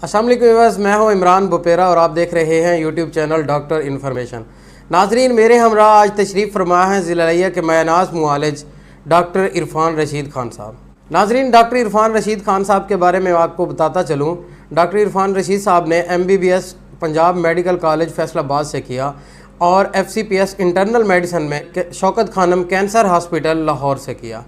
अस्सलाम वालेकुम व्यूअर्स, मैं हूं इमरान बुपेरा और आप देख रहे हैं यूट्यूब चैनल डॉक्टर इन्फॉर्मेशन। नाजरीन, मेरे हमरा आज तशरीफ़ फरमा है ज़िला लिया के मायनाज़ मुआलिज डॉक्टर इरफान रशीद खान साहब। नाजरीन, डॉक्टर इरफान रशीद खान साहब के बारे में आपको बताता चलूँ। डॉक्टर इरफान रशीद साहब ने MBBS Punjab medical college Faisalabad से किया और FCPS इंटरनल मेडिसिन में शौकत खानम कैंसर हॉस्पिटल लाहौर से किया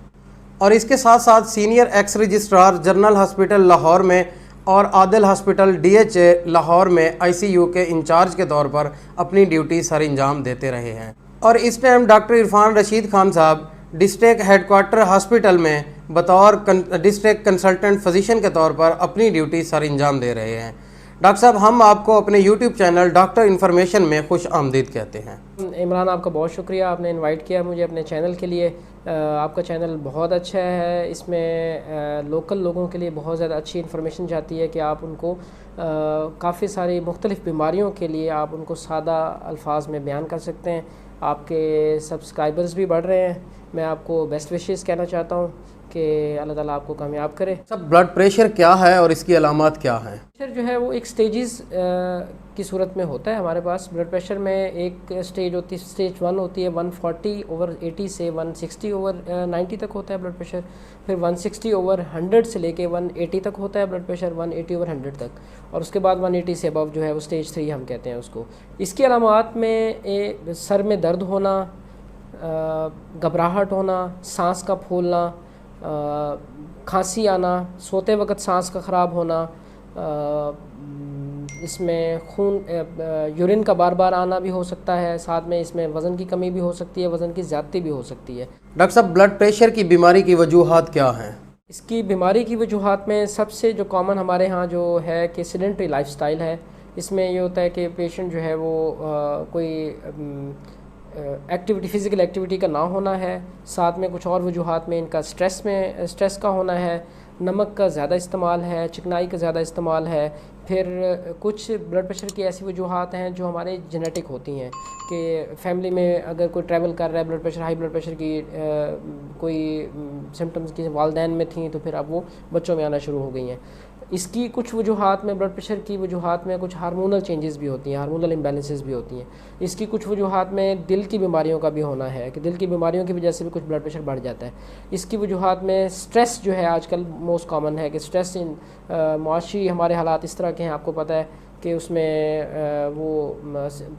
और इसके साथ साथ senior x registrar general hospital Lahore में और आदिल हॉस्पिटल DHA लाहौर में ICU के इंचार्ज के तौर पर अपनी ड्यूटी सर अंजाम देते रहे हैं। और इस टाइम डॉक्टर इरफान रशीद खान साहब डिस्ट्रिक्ट हेडक्वार्टर हॉस्पिटल में बतौर डिस्ट्रिक्ट कंसल्टेंट फिजिशियन के तौर पर अपनी ड्यूटी सर अंजाम दे रहे हैं। डॉक्टर साहब, हम आपको अपने YouTube चैनल डॉक्टर इन्फॉर्मेशन में खुश आमदीद कहते हैं। इमरान, आपका बहुत शुक्रिया, आपने इनवाइट किया मुझे अपने चैनल के लिए। आपका चैनल बहुत अच्छा है, इसमें लोकल लोगों के लिए बहुत ज़्यादा अच्छी इन्फॉर्मेशन जाती है कि आप उनको काफ़ी सारी मुख्तलिफ़ बीमारियों के लिए आप उनको सादा अल्फाज में बयान कर सकते हैं। आपके सब्सक्राइबर्स भी बढ़ रहे हैं। मैं आपको बेस्ट विशेस कहना चाहता हूँ कि अल्लाह ताला आपको कामयाब करे। सब ब्लड प्रेशर क्या है और इसकी अलामत क्या हैं? प्रेशर जो है वो एक स्टेजेस की सूरत में होता है। हमारे पास ब्लड प्रेशर में एक स्टेज होती है, स्टेज 1 होती है 140/80 से 160/90 तक होता है ब्लड प्रेशर। फिर 160/100 से लेके 180 तक होता है ब्लड प्रेशर, 180/100 तक। और उसके बाद 180 से अबव जो है वो स्टेज 3 हम कहते हैं उसको। इसकी अलामत में सर में दर्द होना, घबराहट होना, सांस का फूलना, खांसी आना, सोते वक्त सांस का ख़राब होना, इसमें खून यूरिन का बार बार आना भी हो सकता है। साथ में इसमें वज़न की कमी भी हो सकती है, वज़न की ज़्यादती भी हो सकती है। डॉक्टर साहब, ब्लड प्रेशर की बीमारी की वजूहात क्या हैं? इसकी बीमारी की वजूहात में सबसे जो कॉमन हमारे यहाँ जो है कि सेडेंटरी लाइफस्टाइल है। इसमें ये होता है कि पेशेंट जो है वो कोई एक्टिविटी, फ़िज़िकल एक्टिविटी का ना होना है। साथ में कुछ और वजूहात में इनका स्ट्रेस का होना है, नमक का ज़्यादा इस्तेमाल है, चिकनाई का ज़्यादा इस्तेमाल है। फिर कुछ ब्लड प्रेशर की ऐसी वजूहात हैं जो हमारे जेनेटिक होती हैं कि फैमिली में अगर कोई ट्रैवल कर रहा है, blood pressure, high blood pressure की कोई सिम्टम्स की वालदैन में थी तो फिर अब वो बच्चों में आना शुरू हो गई हैं। इसकी कुछ वजूहात में, ब्लड प्रेशर की वजूहात में कुछ हार्मोनल चेंजेस भी होती हैं, हार्मोनल इम्बैलेंसेस भी होती हैं। इसकी कुछ वजूहात में दिल की बीमारियों का भी होना है कि दिल की बीमारियों की वजह से भी कुछ ब्लड प्रेशर बढ़ जाता है। इसकी वजूहात में स्ट्रेस जो है आजकल मोस्ट कॉमन है कि स्ट्रेस मुआशी हमारे हालात इस तरह के हैं, आपको पता है कि उसमें वो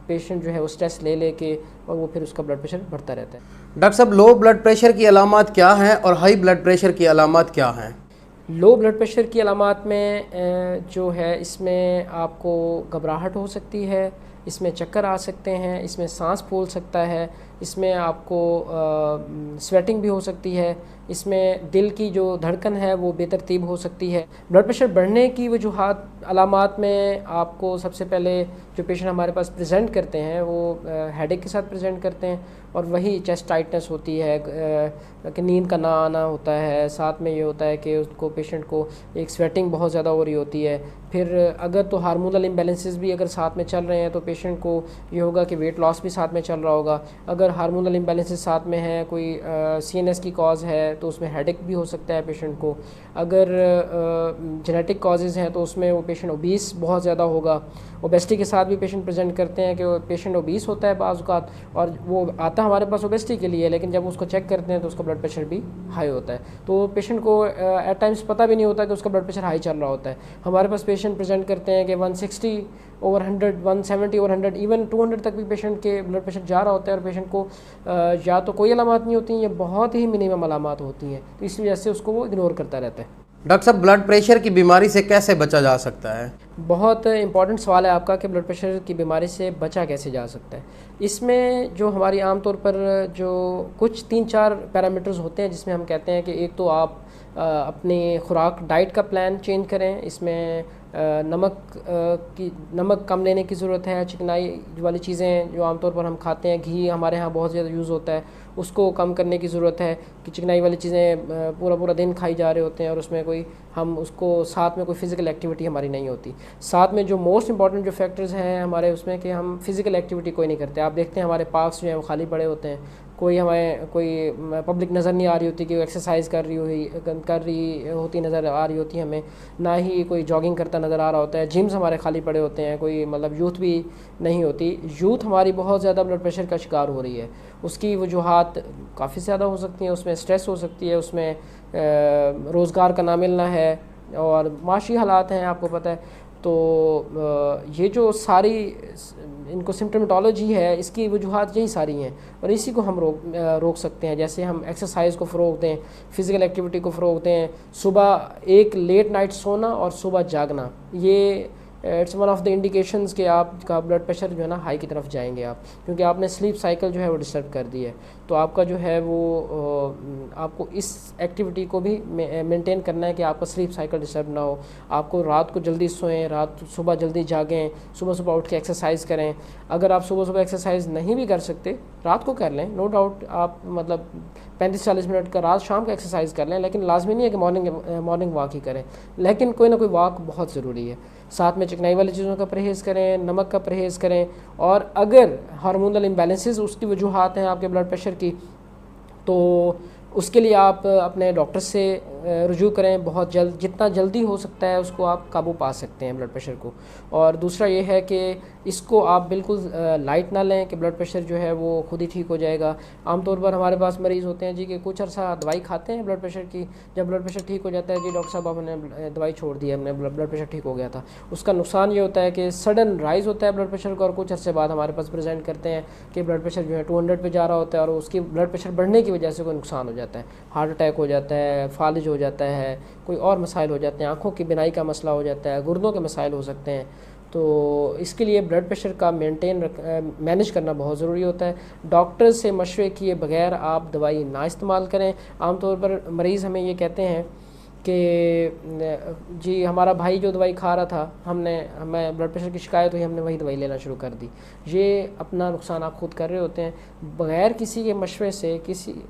पेशेंट जो है वो स्ट्रेस ले के और वो फिर उसका ब्लड प्रेशर बढ़ता रहता है। डॉक्टर साहब, लो ब्लड प्रेशर की अलामत क्या हैं और हाई ब्लड प्रेशर की अलामत क्या हैं? लो ब्लड प्रेशर की अलामत में जो है इसमें आपको घबराहट हो सकती है, इसमें चक्कर आ सकते हैं, इसमें सांस फूल सकता है, इसमें आपको स्वेटिंग भी हो सकती है, इसमें दिल की जो धड़कन है वो बेतरतीब हो सकती है। ब्लड प्रेशर बढ़ने की वजूहात अलामत में आपको सबसे पहले जो पेशेंट हमारे पास प्रेजेंट करते हैं वो हेडेक के साथ प्रेजेंट करते हैं और वही चेस्ट टाइटनेस होती है कि नींद का ना आना होता है। साथ में ये होता है कि उसको पेशेंट को एक स्वेटिंग बहुत ज़्यादा हो रही होती है। फिर अगर तो हार्मोनल इम्बैलेंसेस भी अगर साथ में चल रहे हैं तो पेशेंट को ये होगा कि वेट लॉस भी साथ में चल रहा होगा। अगर हार्मोनल इम्बैलेंसेस साथ में है, कोई CNS की कॉज है तो उसमें हेडेक भी हो सकता है पेशेंट को। अगर जेनेटिक कॉजेज़ हैं तो उसमें वो पेशेंट ओबीस बहुत ज़्यादा होगा। ओबेसिटी के साथ भी पेशेंट प्रेजेंट करते हैं कि पेशेंट ओबीस होता है बाज़ औक़ात और वो आता हमारे पास ओबेसिटी के लिए, लेकिन जब उसको चेक करते हैं तो उसका ब्लड प्रेशर भी हाई होता है। तो पेशेंट को एट टाइम्स पता भी नहीं होता कि उसका ब्लड प्रेशर हाई चल रहा होता है। हमारे पास पेशेंट प्रेजेंट करते हैं कि 160/100, 170/100, इवन 200 तक भी पेशेंट के ब्लड प्रेशर जा रहा होता है और पेशेंट को या तो कोई अलामत नहीं होती हैं या बहुत ही मिनिमम अलामत होती हैं, तो इस वजह से उसको वो इग्नोर करता रहता है। डॉक्टर साहब, ब्लड प्रेशर की बीमारी से कैसे बचा जा सकता है? बहुत इंपॉर्टेंट सवाल है आपका कि ब्लड प्रेशर की बीमारी से बचा कैसे जा सकता है। इसमें जो हमारी आम तौर पर जो कुछ 3-4 पैरामीटर्स होते हैं जिसमें हम कहते हैं कि एक तो आप अपनी खुराक, डाइट का प्लान चेंज करें। इसमें नमक कम लेने की ज़रूरत है। चिकनाई वाली चीज़ें जो आमतौर पर हम खाते हैं, घी हमारे यहाँ बहुत ज़्यादा यूज़ होता है, उसको कम करने की ज़रूरत है कि चिकनाई वाली चीज़ें पूरा दिन खाई जा रहे होते हैं और उसमें कोई हम उसको साथ में कोई फ़िज़िकल एक्टिविटी हमारी नहीं होती। साथ में जो मोस्ट इंपॉर्टेंट जो फैक्टर्स हैं हमारे उसमें कि हम फ़िज़िकल एक्टिविटी कोई नहीं करते। आप देखते हैं हमारे पार्क्स जो हैं वो खाली पड़े होते हैं, कोई हमें कोई पब्लिक नज़र नहीं आ रही होती कि वो एक्सरसाइज कर रही होती नज़र आ रही होती हमें, ना ही कोई जॉगिंग करता नज़र आ रहा होता है। जिम्स हमारे खाली पड़े होते हैं, कोई मतलब यूथ भी नहीं होती। यूथ हमारी बहुत ज़्यादा ब्लड प्रेशर का शिकार हो रही है। उसकी वजूहात काफ़ी ज़्यादा हो सकती हैं। उसमें स्ट्रेस हो सकती है, उसमें रोज़गार का ना मिलना है और माशी हालात हैं, आपको पता है। तो ये जो सारी इनको सिम्टोमेटोलॉजी है, इसकी वजूहात यही सारी हैं और इसी को हम रोक सकते हैं। जैसे हम एक्सरसाइज को फ़रोग़ दें, फ़िज़िकल एक्टिविटी को फ़रोग़ दें, सुबह एक लेट नाइट सोना और सुबह जागना, ये it's one of the indications कि आपका ब्लड प्रेशर जो है ना हाई की तरफ जाएंगे आप, क्योंकि आपने स्लीप साइकिल जो है वो डिस्टर्ब कर दी है। तो आपका जो है वो आपको इस एक्टिविटी को भी मेंटेन करना है कि आपका स्लीप साइकिल डिस्टर्ब ना हो। आपको रात को जल्दी सोएं, सुबह जल्दी जागें, सुबह सुबह उठ के एक्सरसाइज करें। अगर आप सुबह सुबह एक्सरसाइज नहीं भी कर सकते, रात को कर लें, नो डाउट। आप मतलब 35-40 मिनट का रात शाम का एक्सरसाइज कर लें, लेकिन लाजमी नहीं है कि मॉर्निंग वॉक ही करें, लेकिन कोई ना कोई वॉक बहुत ज़रूरी है। साथ में चिकनाई वाली चीज़ों का परहेज़ करें, नमक का परहेज़ करें। और अगर हार्मोनल इम्बैलेंसेस उसकी वजूहात हैं आपके ब्लड प्रेशर की, तो उसके लिए आप अपने डॉक्टर से रुजू करें बहुत जल्द। जितना जल्दी हो सकता है उसको आप काबू पा सकते हैं ब्लड प्रेशर को। और दूसरा ये है कि इसको आप बिल्कुल लाइट ना लें कि ब्लड प्रेशर जो है वो खुद ही ठीक हो जाएगा। आमतौर पर हमारे पास मरीज़ होते हैं जी कि कुछ अर्सा दवाई खाते हैं ब्लड प्रेशर की, जब ब्लड प्रेशर ठीक हो जाता है, जी डॉक्टर साहब हमने दवाई छोड़ दी है, हमने ब्लड प्रेशर ठीक हो गया था। उसका नुकसान ये होता है कि सडन राइज़ होता है ब्लड प्रेशर का और कुछ अर्से बाद हमारे पास प्रेजेंट करते हैं कि ब्लड प्रेशर जो है 200 पे जा रहा होता है और उसकी ब्लड प्रेशर बढ़ने की वजह से कोई नुकसान हो जाता है, हार्ट अटैक हो जाता है, फालिज हो जाता है, कोई और मसाइल हो जाते हैं, आँखों की बिनाई का मसला हो जाता है, गुर्दों के मसाइल हो सकते हैं। तो इसके लिए ब्लड प्रेशर का मैनेज करना बहुत ज़रूरी होता है। डॉक्टर से मशवरे किए बगैर आप दवाई ना इस्तेमाल करें। आमतौर पर मरीज़ हमें ये कहते हैं कि जी हमारा भाई जो दवाई खा रहा था, हमें ब्लड प्रेशर की शिकायत हुई, हमने वही दवाई लेना शुरू कर दी। ये अपना नुकसान आप खुद कर रहे होते हैं। बग़ैर किसी के मशवरे से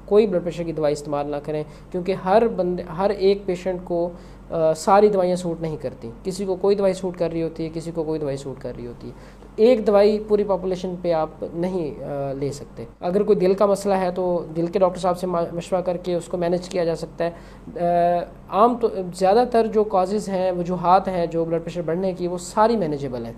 कोई ब्लड प्रेशर की दवाई इस्तेमाल ना करें, क्योंकि हर एक पेशेंट को सारी दवाइयाँ सूट नहीं करती। किसी को कोई दवाई सूट कर रही होती है, किसी को कोई दवाई सूट कर रही होती है। तो एक दवाई पूरी पॉपुलेशन पे आप नहीं ले सकते। अगर कोई दिल का मसला है तो दिल के डॉक्टर साहब से मशवरा करके उसको मैनेज किया जा सकता है। आम तो ज़्यादातर जो कॉजेज़ हैं, वजूहात हैं जो ब्लड प्रेशर बढ़ने की, वो सारी मैनेजेबल हैं।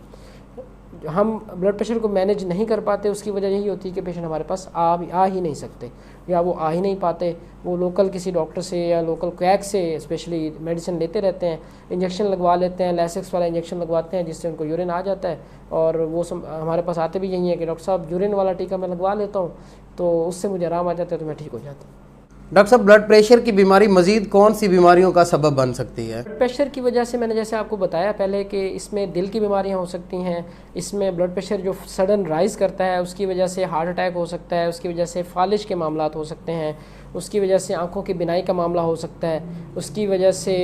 हम ब्लड प्रेशर को मैनेज नहीं कर पाते, उसकी वजह यही होती है कि पेशेंट हमारे पास आ ही नहीं सकते, या वो आ ही नहीं पाते। वो लोकल किसी डॉक्टर से या लोकल क्वैक से स्पेशली मेडिसिन लेते रहते हैं, इंजेक्शन लगवा लेते हैं, लैसेक्स वाला इंजेक्शन लगवाते हैं जिससे उनको यूरिन आ जाता है। और वो हमारे पास आते भी यही है कि डॉक्टर साहब यूरिन वाला टीका मैं लगवा लेता हूँ तो उससे मुझे आराम आ जाता है, तो मैं ठीक हो जाता हूँ। डॉक्टर साहब, ब्लड प्रेशर की बीमारी मज़ीद कौन सी बीमारियों का सबब बन सकती है? ब्लड प्रेशर की वजह से मैंने जैसे आपको बताया पहले कि इसमें दिल की बीमारियां हो सकती हैं, इसमें ब्लड प्रेशर जो सडन राइज़ करता है उसकी वजह से हार्ट अटैक हो सकता है, उसकी वजह से फालिज के मामलात हो सकते हैं, उसकी वजह से आँखों की बिनाई का मामला हो सकता है, उसकी वजह से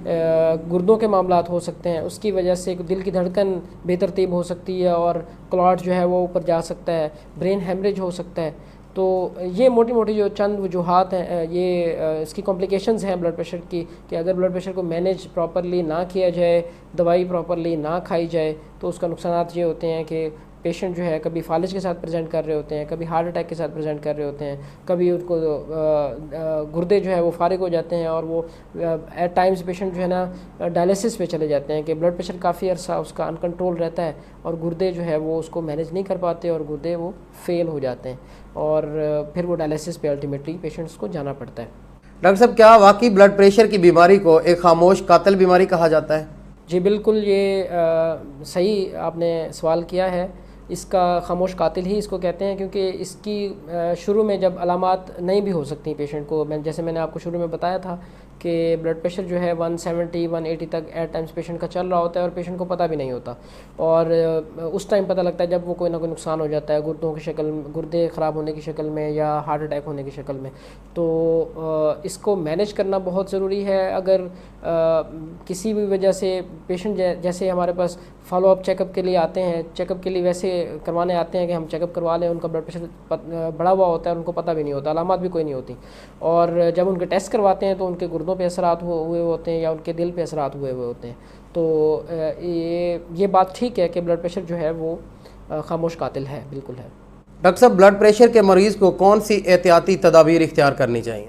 गुर्दों के मामलात हो सकते हैं, उसकी वजह से दिल की धड़कन बेतरतीब हो सकती है और क्लॉट जो है वो ऊपर जा सकता है, ब्रेन हेमरेज हो सकता है। तो ये मोटी मोटी जो चंद वजूहात हैं, ये इसकी कॉम्प्लिकेशंस हैं ब्लड प्रेशर की, कि अगर ब्लड प्रेशर को मैनेज प्रॉपरली ना किया जाए, दवाई प्रॉपरली ना खाई जाए, तो उसका नुकसान ये होते हैं कि पेशेंट जो है कभी फालिज के साथ प्रेजेंट कर रहे होते हैं, कभी हार्ट अटैक के साथ प्रेजेंट कर रहे होते हैं, कभी उनको गुर्दे जो है वो फारिग हो जाते हैं और वो एट टाइम्स पेशेंट जो है ना डायलिसिस पे चले जाते हैं कि ब्लड प्रेशर काफ़ी अर्सा उसका अनकंट्रोल रहता है और गुर्दे जो है वो उसको मैनेज नहीं कर पाते और गुर्दे वो फेल हो जाते हैं और फिर वो डायलिसिस पे अल्टीमेटली पेशेंट्स को जाना पड़ता है। डॉक्टर साहब, क्या वाकई ब्लड प्रेशर की बीमारी को एक खामोश कातिल बीमारी कहा जाता है? जी बिल्कुल, ये सही आपने सवाल किया है। इसका खामोश कातिल ही इसको कहते हैं, क्योंकि इसकी शुरू में जब अलामात नहीं भी हो सकती पेशेंट को, जैसे मैंने आपको शुरू में बताया था कि ब्लड प्रेशर जो है 170-180 तक एट टाइम्स पेशेंट का चल रहा होता है और पेशेंट को पता भी नहीं होता, और उस टाइम पता लगता है जब वो कोई ना कोई नुकसान हो जाता है गुर्दों की शक्ल, गुर्दे ख़राब होने की शक्ल में या हार्ट अटैक होने की शक्ल में। तो इसको मैनेज करना बहुत ज़रूरी है। अगर किसी भी वजह से पेशेंट जैसे हमारे पास फॉलोअप चेकअप के लिए आते हैं, चेकअप के लिए वैसे करवाने आते हैं कि हम चेकअप करवा लें, उनका ब्लड प्रेशर बढ़ा हुआ होता है, उनको पता भी नहीं होता, अलामत भी कोई नहीं होती, और जब उनके टेस्ट करवाते हैं तो उनके गुर्दों पे असरात हुए होते हैं या उनके दिल पे असरात हुए होते हैं। तो ये बात ठीक है कि ब्लड प्रेशर जो है वो खामोश कातिल है, बिल्कुल है। डॉक्टर साहब, ब्लड प्रेशर के मरीज़ को कौन सी एहतियाती तदाबीर इख्तियार करनी चाहिए?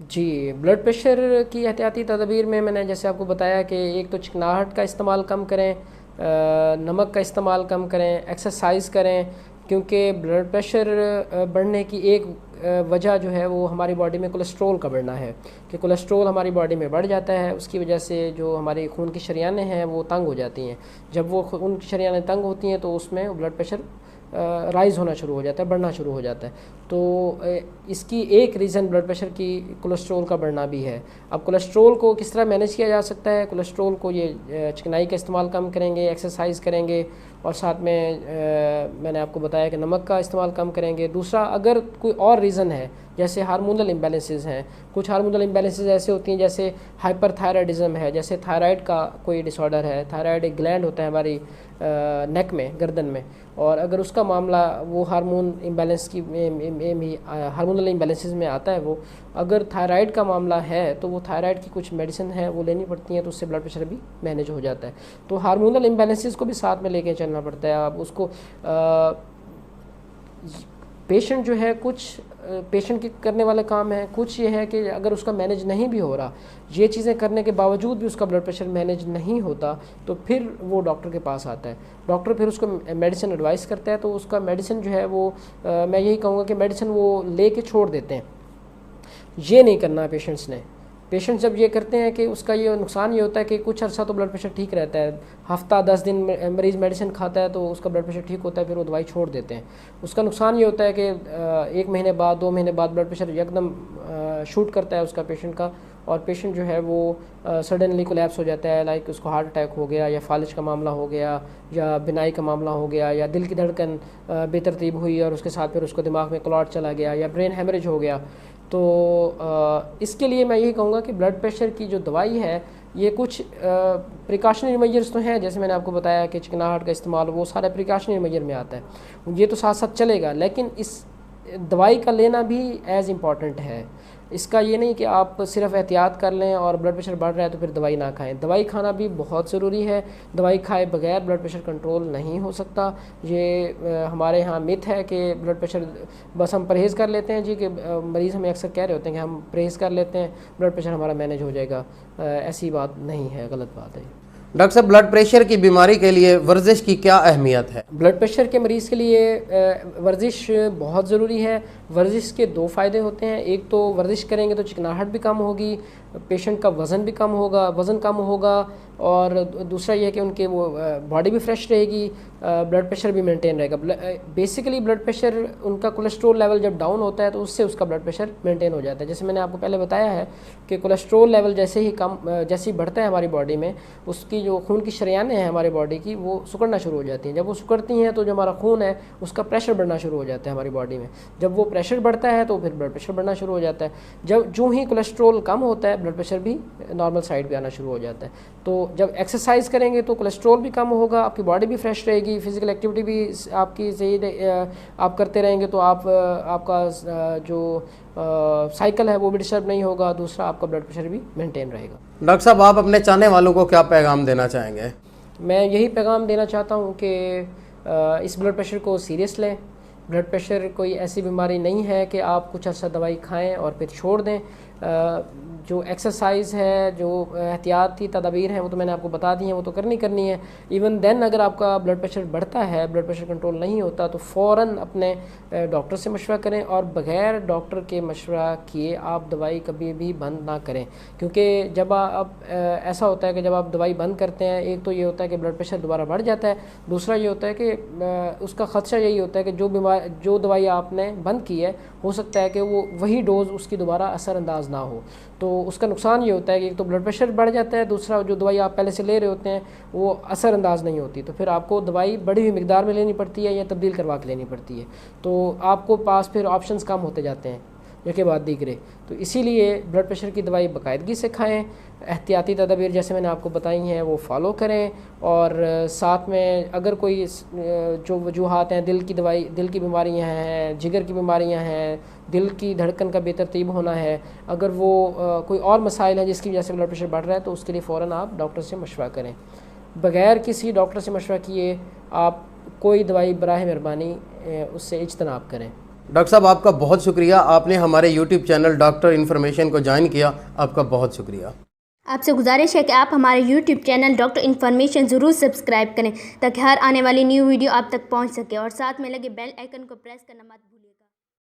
जी, ब्लड प्रेशर की एहतियाती तदबीर में मैंने जैसे आपको बताया कि एक तो चिकनाहट का इस्तेमाल कम करें, नमक का इस्तेमाल कम करें, एक्सरसाइज करें, क्योंकि ब्लड प्रेशर बढ़ने की एक वजह जो है वो हमारी बॉडी में कोलेस्ट्रॉल का बढ़ना है कि कोलेस्ट्रॉल हमारी बॉडी में बढ़ जाता है। उसकी वजह से जो हमारी खून की शरियानें हैं वो तंग हो जाती हैं। जब वो खून की शरियानें तंग होती हैं तो उसमें ब्लड प्रेशर राइज़ होना शुरू हो जाता है, बढ़ना शुरू हो जाता है। तो इसकी एक रीज़न ब्लड प्रेशर की कोलेस्ट्रॉल का बढ़ना भी है। अब कोलेस्ट्रॉल को किस तरह मैनेज किया जा सकता है? कोलेस्ट्रॉल को ये चिकनाई का इस्तेमाल कम करेंगे, एक्सरसाइज करेंगे और साथ में मैंने आपको बताया कि नमक का इस्तेमाल कम करेंगे। दूसरा, अगर कोई और रीज़न है जैसे हार्मोनल इम्बैलेंसेस हैं, कुछ हार्मोनल इम्बैलेंसेस ऐसे होती हैं जैसे हाइपरथायराइडिज्म है, जैसे थायराइड का कोई डिसऑर्डर है। थायराइड एक ग्लैंड होता है हमारी नेक में, गर्दन में, और अगर उसका मामला वो हार्मोन इम्बैलेंस की हार्मोनल इम्बैलेंसेस में आता है, वो अगर थायराइड का मामला है तो वो थायराइड की कुछ मेडिसिन है वो लेनी पड़ती हैं, तो उससे ब्लड प्रेशर भी मैनेज हो जाता है। तो हार्मोनल इम्बैलेंसेस को भी साथ में लेके चलना पड़ता है। आप उसको पेशेंट जो है, कुछ पेशेंट के करने वाले काम है, कुछ ये है कि अगर उसका मैनेज नहीं भी हो रहा, ये चीज़ें करने के बावजूद भी उसका ब्लड प्रेशर मैनेज नहीं होता, तो फिर वो डॉक्टर के पास आता है। डॉक्टर फिर उसको मेडिसिन एडवाइस करता है, तो उसका मेडिसिन जो है वो मैं यही कहूँगा कि मेडिसिन वो ले कर छोड़ देते हैं। ये नहीं करना पेशेंट्स ने। पेशेंट जब ये करते हैं कि उसका ये नुकसान ये होता है कि कुछ अर्सा तो ब्लड प्रेशर ठीक रहता है, हफ्ता 10 दिन मरीज़ मेडिसिन खाता है तो उसका ब्लड प्रेशर ठीक होता है, फिर वो दवाई छोड़ देते हैं। उसका नुकसान ये होता है कि 1 महीने बाद, 2 महीने बाद ब्लड प्रेशर एकदम शूट करता है उसका पेशेंट का, और पेशेंट जो है वो सडनली कोलैप्स हो जाता है। लाइक उसको हार्ट अटैक हो गया, या फालिज का मामला हो गया, या बिनाई का मामला हो गया, या दिल की धड़कन बेतरतीब हुई और उसके साथ फिर उसको दिमाग में क्लॉट चला गया, या ब्रेन हेमरेज हो गया। तो इसके लिए मैं यही कहूँगा कि ब्लड प्रेशर की जो दवाई है, ये कुछ प्रिकॉशनरी मेजर्स तो हैं, जैसे मैंने आपको बताया कि चिकनाहट का इस्तेमाल, वो सारा प्रिकॉशनरी मेजर में आता है, ये तो साथ साथ चलेगा, लेकिन इस दवाई का लेना भी एज़ इम्पॉर्टेंट है। इसका ये नहीं कि आप सिर्फ एहतियात कर लें और ब्लड प्रेशर बढ़ रहा है तो फिर दवाई ना खाएं। दवाई खाना भी बहुत ज़रूरी है। दवाई खाए बगैर ब्लड प्रेशर कंट्रोल नहीं हो सकता। ये हमारे यहाँ मिथ है कि ब्लड प्रेशर बस हम परहेज़ कर लेते हैं जी, कि मरीज़ हमें अक्सर कह रहे होते हैं कि हम परहेज़ कर लेते हैं, ब्लड प्रेशर हमारा मैनेज हो जाएगा। ऐसी बात नहीं है, गलत बात है। डॉक्टर साहब, ब्लड प्रेशर की बीमारी के लिए वर्जिश की क्या अहमियत है? ब्लड प्रेशर के मरीज़ के लिए वर्जिश बहुत ज़रूरी है। वर्जिश के 2 फ़ायदे होते हैं। एक तो वर्जिश करेंगे तो चिकनाहट भी कम होगी, पेशेंट का वज़न भी कम होगा, वज़न कम होगा, और दूसरा यह है कि उनके वो बॉडी भी फ्रेश रहेगी, ब्लड प्रेशर भी मेंटेन रहेगा। बेसिकली ब्लड प्रेशर, उनका कोलेस्ट्रॉल लेवल जब डाउन होता है तो उससे उसका ब्लड प्रेशर मेंटेन हो जाता है। जैसे मैंने आपको पहले बताया है कि कोलेस्ट्रॉल लेवल जैसे ही बढ़ता है हमारी बॉडी में, उसकी जो खून की शरियानें हैं हमारी बॉडी की, वो सिकुड़ना शुरू हो जाती हैं। जब वो सिकुड़ती हैं तो जो हमारा खून है उसका प्रेशर बढ़ना शुरू हो जाता है हमारी बॉडी में। जब वो प्रेशर बढ़ता है तो फिर ब्लड प्रेशर बढ़ना शुरू हो जाता है। जो ही कोलेस्ट्रॉल कम होता है, ब्लड प्रेशर भी नॉर्मल साइड पे आना शुरू हो जाता है। तो जब एक्सरसाइज करेंगे तो कोलेस्ट्रॉल भी कम होगा, आपकी बॉडी भी फ्रेश रहेगी, फिजिकल एक्टिविटी भी आपकी सही आप करते रहेंगे तो आपका जो साइकिल है वो भी डिस्टर्ब नहीं होगा। दूसरा, आपका ब्लड प्रेशर भी मेंटेन रहेगा। डॉक्टर साहब, आप अपने चाहने वालों को क्या पैगाम देना चाहेंगे? मैं यही पैगाम देना चाहता हूँ कि इस ब्लड प्रेशर को सीरियस लें। ब्लड प्रेशर कोई ऐसी बीमारी नहीं है कि आप कुछ अर्सा दवाई खाएं और फिर छोड़ दें। जो एक्सरसाइज है, जो एहतियाती तदाबीर हैं, वो तो मैंने आपको बता दी हैं, वो तो करनी है। इवन देन अगर आपका ब्लड प्रेशर बढ़ता है, ब्लड प्रेशर कंट्रोल नहीं होता, तो फ़ौरन अपने डॉक्टर से मशवरा करें, और बग़ैर डॉक्टर के मशवरा किए आप दवाई कभी भी बंद ना करें। क्योंकि जब आप ऐसा होता है कि जब आप दवाई बंद करते हैं, एक तो ये होता है कि ब्लड प्रेशर दोबारा बढ़ जाता है, दूसरा ये होता है कि उसका ख़दशा यही होता है कि जो दवाई आपने बंद की है, हो सकता है कि वो वही डोज़ उसकी दोबारा असरअंदाज ना हो। तो उसका नुकसान ये होता है कि एक तो ब्लड प्रेशर बढ़ जाता है, दूसरा जो दवाई आप पहले से ले रहे होते हैं वो असरअंदाज नहीं होती, तो फिर आपको दवाई बड़ी हुई मिकदार में लेनी पड़ती है या तब्दील करवा के लेनी पड़ती है। तो आपको पास फिर ऑप्शंस कम होते जाते हैं एक के बाद दीगरे। तो इसीलिए ब्लड प्रेशर की दवाई बाकायदगी से खाएं, एहतियाती तदाबीर जैसे मैंने आपको बताई हैं वो फॉलो करें, और साथ में अगर कोई जो वजूहात हैं, दिल की बीमारियां हैं, जिगर की बीमारियां हैं, दिल की धड़कन का बेतरतीब होना है, अगर वो कोई और मसाइल हैं जिसकी वजह से ब्लड प्रेशर बढ़ रहा है, तो उसके लिए फ़ौरन आप डॉक्टर से मशवरा करें। बग़ैर किसी डॉक्टर से मशवरा किए आप कोई दवाई बराह मेहरबानी उससे इज्तनाब करें। डॉक्टर साहब आपका बहुत शुक्रिया, आपने हमारे यूट्यूब चैनल डॉक्टर इन्फॉर्मेशन को ज्वाइन किया, आपका बहुत शुक्रिया। आपसे गुजारिश है कि आप हमारे यूट्यूब चैनल डॉक्टर इन्फॉर्मेशन ज़रूर सब्सक्राइब करें ताकि हर आने वाली न्यू वीडियो आप तक पहुंच सके, और साथ में लगे बेल आइकन को प्रेस करना मत भूलिएगा।